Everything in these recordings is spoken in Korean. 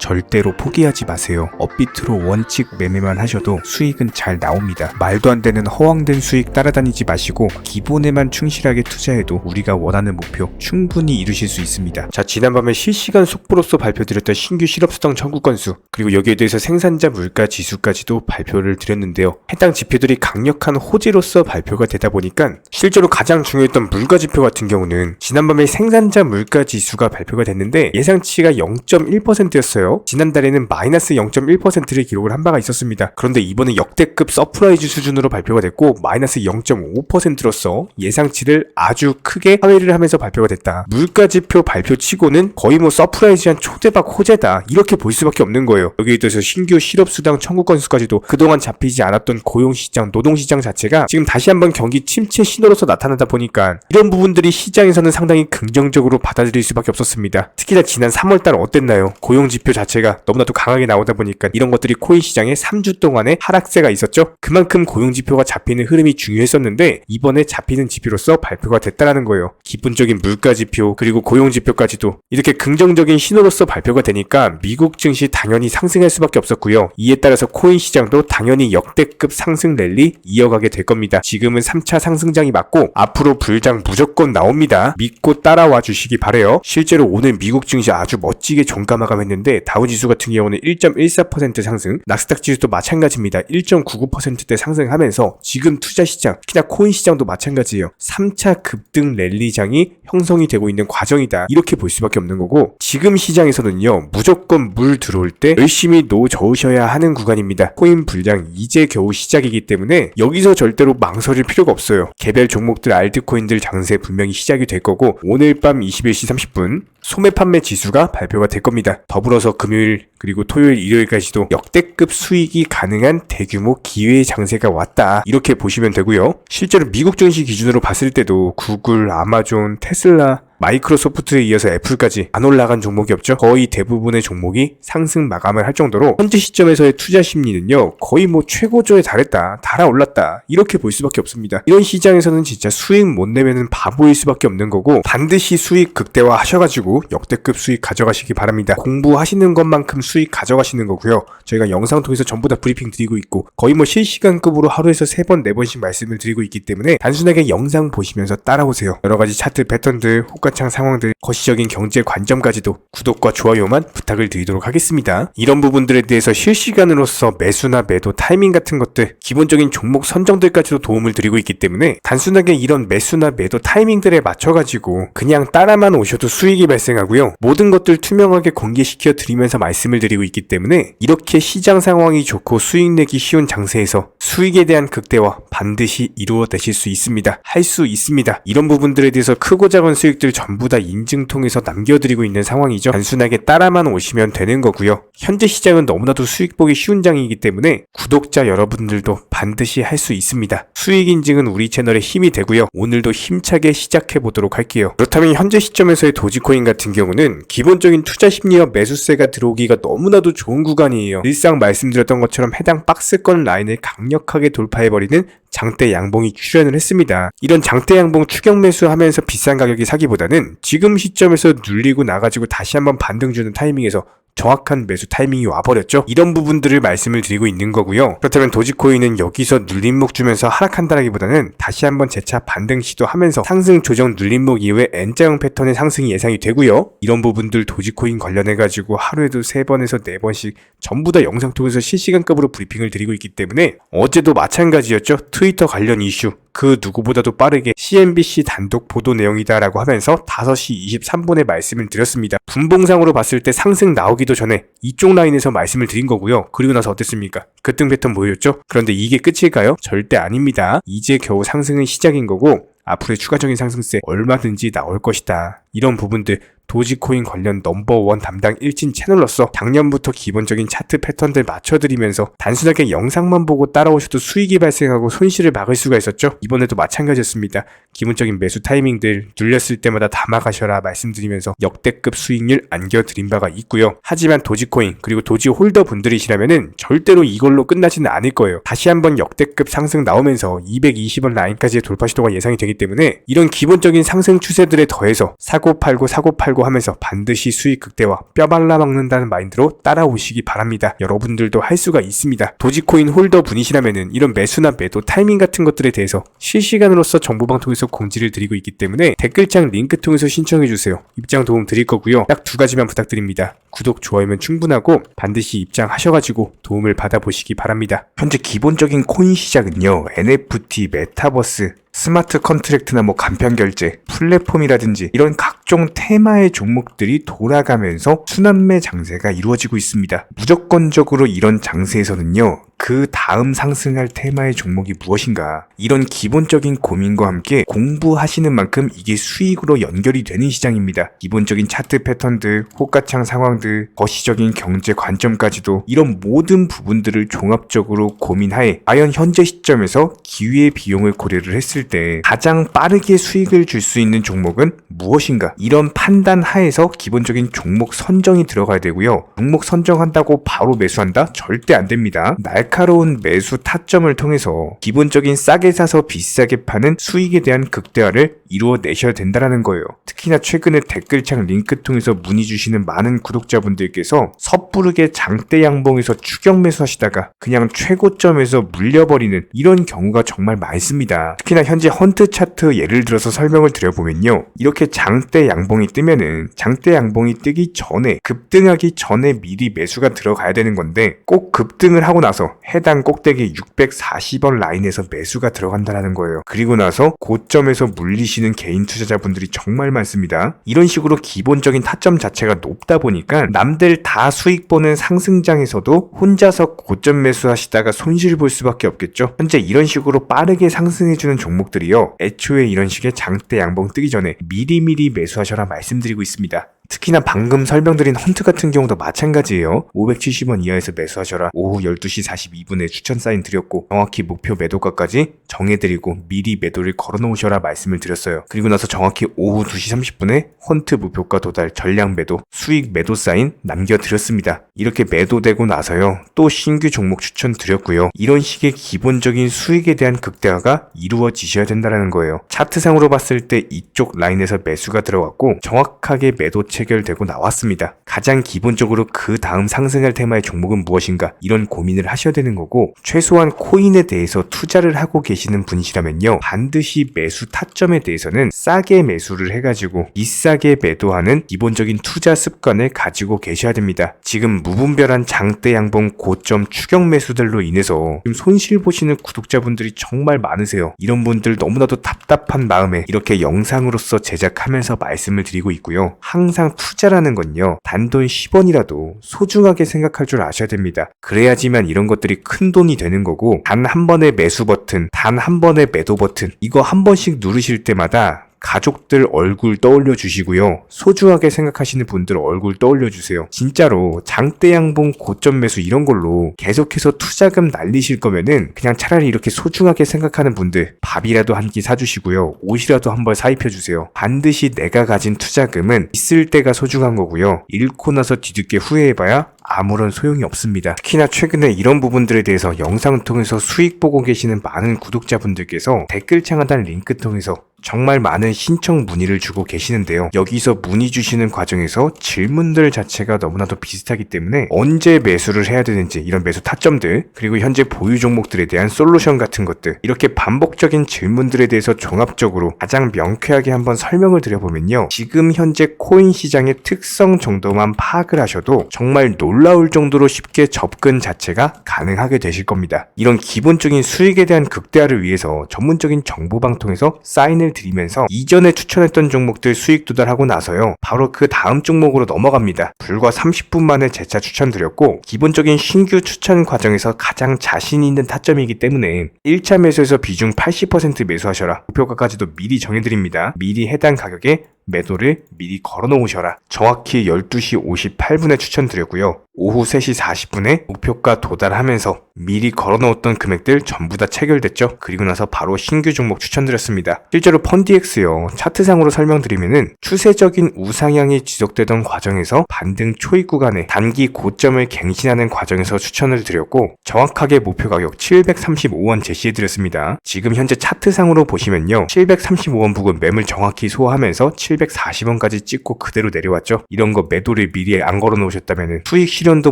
절대로 포기하지 마세요. 업비트로 원칙 매매만 하셔도 수익은 잘 나옵니다. 말도 안 되는 허황된 수익 따라다니지 마시고 기본에만 충실하게 투자해도 우리가 원하는 목표 충분히 이루실 수 있습니다. 자, 지난밤에 실시간 속보로서 발표드렸던 신규 실업수당 청구 건수, 그리고 여기에 대해서 생산자 물가 지수까지도 발표를 드렸는데요. 해당 지표들이 강력한 호재로서 발표가 되다 보니까 실제로 가장 중요했던 물가 지표 같은 경우는 지난밤에 생산자 물가 지수가 발표가 됐는데 예상치가 0.1%였어요. 지난달에는 마이너스 0.1%를 기록을 한 바가 있었습니다. 그런데 이번에 역대급 서프라이즈 수준으로 발표가 됐고 마이너스 0.5%로서 예상치를 아주 크게 하회를 하면서 발표가 됐다. 물가 지표 발표치고는 거의 서프라이즈한 초대박 호재다, 이렇게 볼 수밖에 없는 거예요. 여기에 대해서 신규 실업수당 청구 건수까지도 그동안 잡히지 않았던 고용시장, 노동시장 자체가 지금 다시 한번 경기 침체 신호로서 나타나다 보니까 이런 부분들이 시장에서는 상당히 긍정적으로 받아들일 수밖에 없었습니다. 특히나 지난 3월달 어땠나요? 고용지표 자체가 너무나도 강하게 나오다 보니까 이런 것들이 코인 시장에 3주 동안의 하락세가 있었죠. 그만큼 고용지표가 잡히는 흐름이 중요했었는데 이번에 잡히는 지표로서 발표가 됐다라는 거예요. 기본적인 물가지표 그리고 고용지표까지도 이렇게 긍정적인 신호로서 발표가 되니까 미국 증시 당연히 상승할 수밖에 없었고요. 이에 따라서 코인 시장도 당연히 역대급 상승 랠리 이어가게 될 겁니다. 지금은 3차 상승장이 맞고 앞으로 불장 무조건 나옵니다. 믿고 따라와 주시기 바래요. 실제로 오늘 미국 증시 아주 멋지게 종가 마감했는데 다우지수 같은 경우는 1.14% 상승, 나스닥 지수도 마찬가지입니다. 1.99%대 상승하면서 지금 투자 시장, 특히나 코인 시장도 마찬가지예요. 3차 급등 랠리장이 형성이 되고 있는 과정이다, 이렇게 볼 수밖에 없는 거고, 지금 시장에서는요 무조건 물 들어올 때 열심히 노 저으셔야 하는 구간입니다. 코인 불장 이제 겨우 시작이기 때문에 여기서 절대로 망설일 필요가 없어요. 개별 종목들 알트코인들 장세 분명히 시작이 될 거고 오늘 밤 21시 30분 소매 판매 지수가 발표가 될 겁니다. 더불어서 금요일 그리고 토요일 일요일까지도 역대급 수익이 가능한 대규모 기회의 장세가 왔다, 이렇게 보시면 되고요. 실제로 미국 증시 기준으로 봤을 때도 구글, 아마존, 테슬라, 마이크로소프트에 이어서 애플까지 안 올라간 종목이 없죠. 거의 대부분의 종목이 상승 마감을 할 정도로 현재 시점에서의 투자 심리는요 거의 최고조에 달했다, 달아올랐다, 이렇게 볼 수밖에 없습니다. 이런 시장에서는 진짜 수익 못 내면은 바보일 수밖에 없는 거고 반드시 수익 극대화 하셔가지고 역대급 수익 가져가시기 바랍니다. 공부하시는 것만큼 수익 가져가시는 거고요. 저희가 영상 통해서 전부 다 브리핑 드리고 있고 거의 실시간급으로 하루에서 3번, 4번씩 말씀을 드리고 있기 때문에 단순하게 영상 보시면서 따라오세요. 여러가지 차트 패턴들, 호가창 상황들, 거시적인 경제 관점까지도 구독과 좋아요만 부탁을 드리도록 하겠습니다. 이런 부분들에 대해서 실시간으로서 매수나 매도 타이밍 같은 것들, 기본적인 종목 선정들까지도 도움을 드리고 있기 때문에 단순하게 이런 매수나 매도 타이밍들에 맞춰가지고 그냥 따라만 오셔도 수익이 발생하고요. 모든 것들 투명하게 공개시켜 드리면서 말씀을 드리고 있기 때문에 이렇게 시장 상황이 좋고 수익 내기 쉬운 장세에서 수익에 대한 극대화 반드시 이루어내실 수 있습니다. 할 수 있습니다. 이런 부분들에 대해서 크고 작은 수익들 전부 다 인증 통해서 남겨드리고 있는 상황이죠. 단순하게 따라만 오시면 되는 거고요. 현재 시장은 너무나도 수익 보기 쉬운 장이기 때문에 구독자 여러분들도 반드시 할 수 있습니다. 수익 인증은 우리 채널의 힘이 되고요. 오늘도 힘차게 시작해 보도록 할게요. 그렇다면 현재 시점에서의 도지코인 같은 경우는 기본적인 투자 심리와 매수세가 들어오기가 너무나도 좋은 구간이에요. 일상 말씀드렸던 것처럼 해당 박스권 라인을 강력하게 돌파해버리는 장대 양봉이 출현을 했습니다. 이런 장대 양봉 추격 매수하면서 비싼 가격에 사기보다는 지금 시점에서 눌리고 나가지고 다시 한번 반등 주는 타이밍에서 정확한 매수 타이밍이 와버렸죠. 이런 부분들을 말씀을 드리고 있는 거고요. 그렇다면 도지코인은 여기서 눌림목 주면서 하락한다라기보다는 다시 한번 재차 반등 시도하면서 상승 조정 눌림목 이후에 N자형 패턴의 상승이 예상이 되고요. 이런 부분들 도지코인 관련해가지고 하루에도 3번에서 4번씩 전부 다 영상 통해서 실시간급으로 브리핑을 드리고 있기 때문에 어제도 마찬가지였죠. 트위터 관련 이슈 그 누구보다도 빠르게 CNBC 단독 보도 내용이다라고 하면서 5시 23분에 말씀을 드렸습니다. 분봉상으로 봤을 때 상승 나오기도 전에 이쪽 라인에서 말씀을 드린 거고요. 그리고 나서 어땠습니까? 급등 패턴 보였죠? 그런데 이게 끝일까요? 절대 아닙니다. 이제 겨우 상승은 시작인 거고 앞으로의 추가적인 상승세 얼마든지 나올 것이다. 이런 부분들 도지코인 관련 넘버원 담당 일진 채널로서 작년부터 기본적인 차트 패턴들 맞춰드리면서 단순하게 영상만 보고 따라오셔도 수익이 발생하고 손실을 막을 수가 있었죠. 이번에도 마찬가지였습니다. 기본적인 매수 타이밍들 눌렸을 때마다 담아가셔라 말씀드리면서 역대급 수익률 안겨드린 바가 있고요. 하지만 도지코인 그리고 도지 홀더 분들이시라면은 절대로 이걸로 끝나지는 않을 거예요. 다시 한번 역대급 상승 나오면서 220원 라인까지의 돌파 시도가 예상이 되기 때문에 이런 기본적인 상승 추세들에 더해서 사고 팔고 팔고 하면서 반드시 수익 극대화 뼈 발라 먹는다는 마인드로 따라오시기 바랍니다. 여러분들도 할 수가 있습니다. 도지코인 홀더 분이시라면은 이런 매수나 매도 타이밍 같은 것들에 대해서 실시간으로서 정보방 통해서 공지를 드리고 있기 때문에 댓글창 링크 통해서 신청해주세요. 입장 도움 드릴 거고요. 딱 2가지만 부탁드립니다. 구독, 좋아요면 충분하고 반드시 입장하셔가지고 도움을 받아보시기 바랍니다. 현재 기본적인 코인 시장은요, NFT, 메타버스, 스마트 컨트랙트나 간편 결제, 플랫폼이라든지 이런 각종 테마의 종목들이 돌아가면서 순환매 장세가 이루어지고 있습니다. 무조건적으로 이런 장세에서는요, 그 다음 상승할 테마의 종목이 무엇인가, 이런 기본적인 고민과 함께 공부하시는 만큼 이게 수익으로 연결이 되는 시장입니다. 기본적인 차트 패턴들, 호가창 상황들, 거시적인 경제 관점까지도 이런 모든 부분들을 종합적으로 고민하에 과연 현재 시점에서 기회의 비용을 고려를 했을 때 가장 빠르게 수익을 줄 수 있는 종목은 무엇인가, 이런 판단 하에서 기본적인 종목 선정이 들어가야 되고요. 종목 선정한다고 바로 매수한다? 절대 안 됩니다. 날카로운 매수 타점을 통해서 기본적인 싸게 사서 비싸게 파는 수익에 대한 극대화를 이루어내셔야 된다는 거예요. 특히나 최근에 댓글창 링크 통해서 문의 주시는 많은 구독자분들께서 섣부르게 장대 양봉에서 추격 매수하시다가 그냥 최고점에서 물려버리는 이런 경우가 정말 많습니다. 특히나 현재 헌트 차트 예를 들어서 설명을 드려보면요, 이렇게 장대 양봉이 뜨면은 장대 양봉이 뜨기 전에, 급등하기 전에 미리 매수가 들어가야 되는 건데, 꼭 급등을 하고 나서 해당 꼭대기 640원 라인에서 매수가 들어간다는 거예요. 그리고 나서 고점에서 물리시는 개인 투자자분들이 정말 많습니다. 이런 식으로 기본적인 타점 자체가 높다 보니까 남들 다 수익 보는 상승장에서도 혼자서 고점 매수하시다가 손실 볼 수밖에 없겠죠. 현재 이런 식으로 빠르게 상승해주는 종목들이요, 애초에 이런 식의 장대 양봉 뜨기 전에 미리미리 매수하셔라 말씀드리고 있습니다. 특히나 방금 설명드린 헌트 같은 경우도 마찬가지예요. 570원 이하에서 매수하셔라. 오후 12시 42분에 추천 사인 드렸고 정확히 목표 매도가까지 정해드리고 미리 매도를 걸어놓으셔라 말씀을 드렸어요. 그리고 나서 정확히 오후 2시 30분에 헌트 목표가 도달 전량 매도 수익 매도 사인 남겨드렸습니다. 이렇게 매도되고 나서요, 또 신규 종목 추천 드렸고요. 이런 식의 기본적인 수익에 대한 극대화가 이루어지셔야 된다는 거예요. 차트상으로 봤을 때 이쪽 라인에서 매수가 들어갔고 정확하게 매도 체결되고 나왔습니다. 가장 기본적으로 그 다음 상승할 테마의 종목은 무엇인가, 이런 고민을 하셔야 되는 거고, 최소한 코인에 대해서 투자를 하고 계시는 분이시라면요, 반드시 매수 타점에 대해서는 싸게 매수를 해가지고 비싸게 매도하는 기본적인 투자 습관을 가지고 계셔야 됩니다. 지금 무분별한 장대 양봉 고점 추격 매수들로 인해서 지금 손실 보시는 구독자분들이 정말 많으세요. 이런 분들 너무나도 답답한 마음에 이렇게 영상으로서 제작하면서 말씀을 드리고 있고요. 항상 투자라는 건요, 단돈 10원이라도 소중하게 생각할 줄 아셔야 됩니다. 그래야지만 이런 것들이 큰 돈이 되는 거고, 단 한 번의 매수 버튼, 단 한 번의 매도 버튼, 이거 한 번씩 누르실 때마다 가족들 얼굴 떠올려 주시고요, 소중하게 생각하시는 분들 얼굴 떠올려 주세요. 진짜로 장대 양봉 고점 매수 이런 걸로 계속해서 투자금 날리실 거면은 그냥 차라리 이렇게 소중하게 생각하는 분들 밥이라도 한 끼 사주시고요, 옷이라도 한 벌 사입혀 주세요. 반드시 내가 가진 투자금은 있을 때가 소중한 거고요, 잃고 나서 뒤늦게 후회해봐야 아무런 소용이 없습니다. 특히나 최근에 이런 부분들에 대해서 영상을 통해서 수익 보고 계시는 많은 구독자분들께서 댓글창 하단 링크 통해서 정말 많은 신청 문의를 주고 계시는데요. 여기서 문의 주시는 과정에서 질문들 자체가 너무나도 비슷하기 때문에 언제 매수를 해야 되는지, 이런 매수 타점들, 그리고 현재 보유 종목들에 대한 솔루션 같은 것들, 이렇게 반복적인 질문들에 대해서 종합적으로 가장 명쾌하게 한번 설명을 드려보면요, 지금 현재 코인 시장의 특성 정도만 파악을 하셔도 정말 놀라울 정도로 쉽게 접근 자체가 가능하게 되실 겁니다. 이런 기본적인 수익에 대한 극대화를 위해서 전문적인 정보방 통해서 사인을 드리면서 이전에 추천했던 종목들 수익 도달하고 나서요, 바로 그 다음 종목으로 넘어갑니다. 불과 30분 만에 재차 추천드렸고, 기본적인 신규 추천 과정에서 가장 자신 있는 타점이기 때문에 1차 매수에서 비중 80% 매수하셔라. 목표가까지도 미리 정해드립니다. 미리 해당 가격에 매도를 미리 걸어놓으셔라. 정확히 12시 58분에 추천드렸고요. 오후 3시 40분에 목표가 도달하면서 미리 걸어놓았던 금액들 전부 다 체결됐죠. 그리고 나서 바로 신규 종목 추천드렸습니다. 실제로 펀디엑스요, 차트상으로 설명드리면은 추세적인 우상향이 지속되던 과정에서 반등 초입 구간에 단기 고점을 갱신하는 과정에서 추천을 드렸고, 정확하게 목표 가격 735원 제시해드렸습니다. 지금 현재 차트상으로 보시면요, 735원 부근 매물 정확히 소화하면서 740원까지 찍고 그대로 내려왔죠. 이런 거 매도를 미리 안 걸어 놓으셨다면 수익 실현도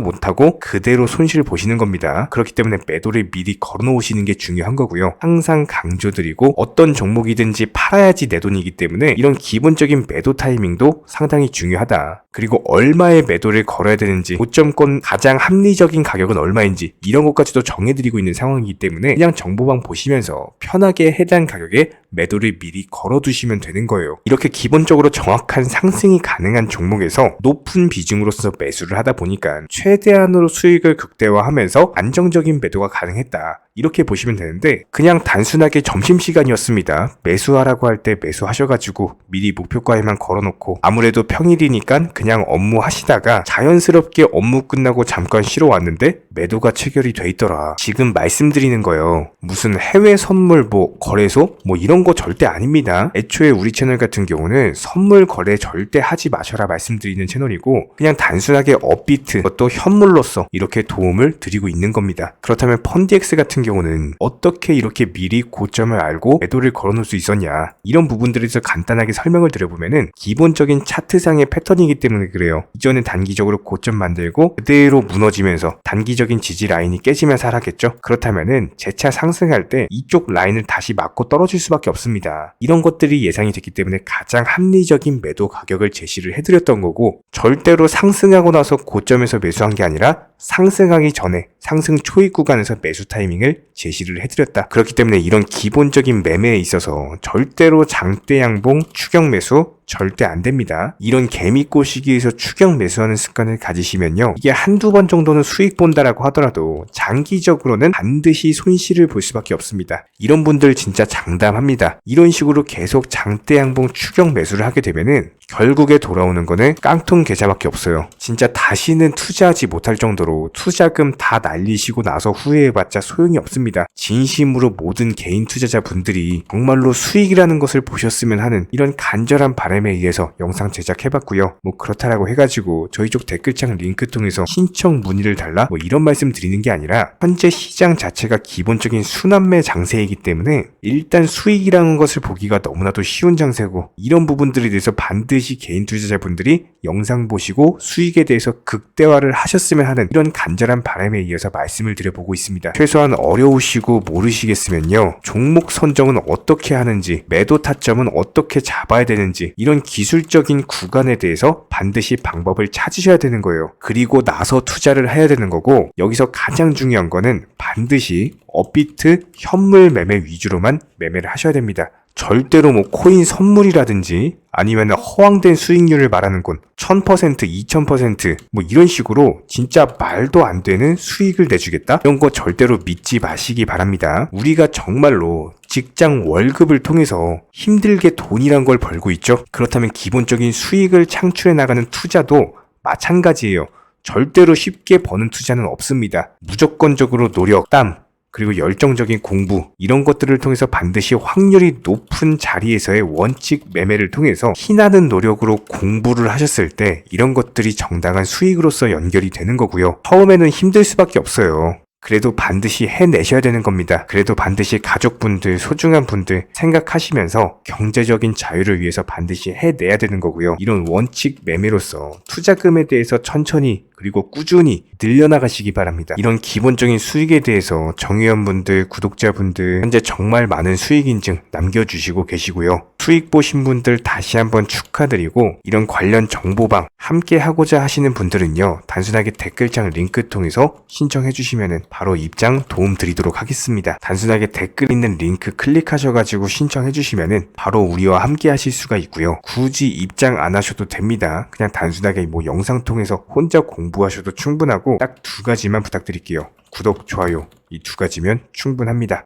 못하고 그대로 손실을 보시는 겁니다. 그렇기 때문에 매도를 미리 걸어 놓으시는 게 중요한 거고요. 항상 강조드리고 어떤 종목이든지 팔아야지 내 돈이기 때문에 이런 기본적인 매도 타이밍도 상당히 중요하다. 그리고 얼마의 매도를 걸어야 되는지, 고점권 가장 합리적인 가격은 얼마인지 이런 것까지도 정해드리고 있는 상황이기 때문에 그냥 정보방 보시면서 편하게 해당 가격에 매도를 미리 걸어두시면 되는 거예요. 이렇게 기본적으로 정확한 상승이 가능한 종목에서 높은 비중으로서 매수를 하다 보니까 최대한으로 수익을 극대화하면서 안정적인 매도가 가능했다. 이렇게 보시면 되는데 그냥 단순하게 점심시간이었습니다. 매수하라고 할 때 매수하셔가지고 미리 목표가에만 걸어놓고 아무래도 평일이니까 그냥 업무 하시다가 자연스럽게 업무 끝나고 잠깐 쉬러 왔는데 매도가 체결이 돼 있더라. 지금 말씀드리는 거예요. 무슨 해외 선물 거래소 이런 거 절대 아닙니다. 애초에 우리 채널 같은 경우는 선물 거래 절대 하지 마셔라 말씀드리는 채널이고 그냥 단순하게 업비트 또 현물로서 이렇게 도움을 드리고 있는 겁니다. 그렇다면 펀디엑스 같은 경우는 어떻게 이렇게 미리 고점을 알고 매도를 걸어놓을 수 있었냐, 이런 부분들에 대해서 간단하게 설명을 드려보면은 기본적인 차트상의 패턴이기 때문에 그래요. 이전에 단기적으로 고점 만들고 그대로 무너지면서 단기적인 지지 라인이 깨지면서 하락했죠. 그렇다면은 재차 상승할 때 이쪽 라인을 다시 맞고 떨어질 수밖에 없습니다. 이런 것들이 예상이 됐기 때문에 가장 합리적인 매도 가격을 제시를 해드렸던 거고, 절대로 상승하고 나서 고점에서 매수한 게 아니라 상승하기 전에 상승 초입 구간에서 매수 타이밍을 제시를 해드렸다. 그렇기 때문에 이런 기본적인 매매에 있어서 절대로 장대 양봉 추격 매수 절대 안 됩니다. 이런 개미꼬 시기에서 추격 매수하는 습관을 가지시면요, 이게 한두 번 정도는 수익 본다라고 하더라도 장기적으로는 반드시 손실을 볼 수밖에 없습니다. 이런 분들 진짜 장담합니다. 이런 식으로 계속 장대 양봉 추격 매수를 하게 되면은 결국에 돌아오는 거는 깡통 계좌밖에 없어요. 진짜 다시는 투자하지 못할 정도로 투자금 다 날리시고 나서 후회해봤자 소용이 없습니다. 진심으로 모든 개인 투자자분들이 정말로 수익이라는 것을 보셨으면 하는 이런 간절한 바람에 의해서 영상 제작해봤고요. 그렇다라고 해가지고 저희 쪽 댓글창 링크 통해서 신청 문의를 달라 이런 말씀 드리는 게 아니라 현재 시장 자체가 기본적인 순환매 장세이기 때문에 일단 수익이라는 것을 보기가 너무나도 쉬운 장세고, 이런 부분들에 대해서 반드시 개인 투자자분들이 영상 보시고 수익에 대해서 극대화를 하셨으면 하는 이런 간절한 바람에 이어서 말씀을 드려보고 있습니다. 최소한 어려우시고 모르시겠으면요, 종목 선정은 어떻게 하는지, 매도 타점은 어떻게 잡아야 되는지 이런 기술적인 구간에 대해서 반드시 방법을 찾으셔야 되는 거예요. 그리고 나서 투자를 해야 되는 거고, 여기서 가장 중요한 거는 반드시 업비트 현물 매매 위주로만 매매를 하셔야 됩니다. 절대로 코인 선물이라든지 아니면 허황된 수익률을 말하는 건 1000%, 2000% 이런 식으로 진짜 말도 안 되는 수익을 내주겠다? 이런 거 절대로 믿지 마시기 바랍니다. 우리가 정말로 직장 월급을 통해서 힘들게 돈이란 걸 벌고 있죠. 그렇다면 기본적인 수익을 창출해 나가는 투자도 마찬가지예요. 절대로 쉽게 버는 투자는 없습니다. 무조건적으로 노력, 땀, 그리고 열정적인 공부, 이런 것들을 통해서 반드시 확률이 높은 자리에서의 원칙 매매를 통해서 피나는 노력으로 공부를 하셨을 때 이런 것들이 정당한 수익으로서 연결이 되는 거고요. 처음에는 힘들 수밖에 없어요. 그래도 반드시 해내셔야 되는 겁니다. 그래도 반드시 가족분들, 소중한 분들 생각하시면서 경제적인 자유를 위해서 반드시 해내야 되는 거고요. 이런 원칙 매매로서 투자금에 대해서 천천히 그리고 꾸준히 늘려나가시기 바랍니다. 이런 기본적인 수익에 대해서 정회원분들, 구독자분들 현재 정말 많은 수익 인증 남겨주시고 계시고요. 수익 보신 분들 다시 한번 축하드리고, 이런 관련 정보방 함께 하고자 하시는 분들은요, 단순하게 댓글창 링크 통해서 신청해 주시면 바로 입장 도움 드리도록 하겠습니다. 단순하게 댓글 있는 링크 클릭하셔가지고 신청해 주시면 바로 우리와 함께 하실 수가 있고요. 굳이 입장 안 하셔도 됩니다. 그냥 단순하게 영상 통해서 혼자 공부하셔도 충분하고 딱 두 가지만 부탁드릴게요. 구독, 좋아요, 이 두 가지면 충분합니다.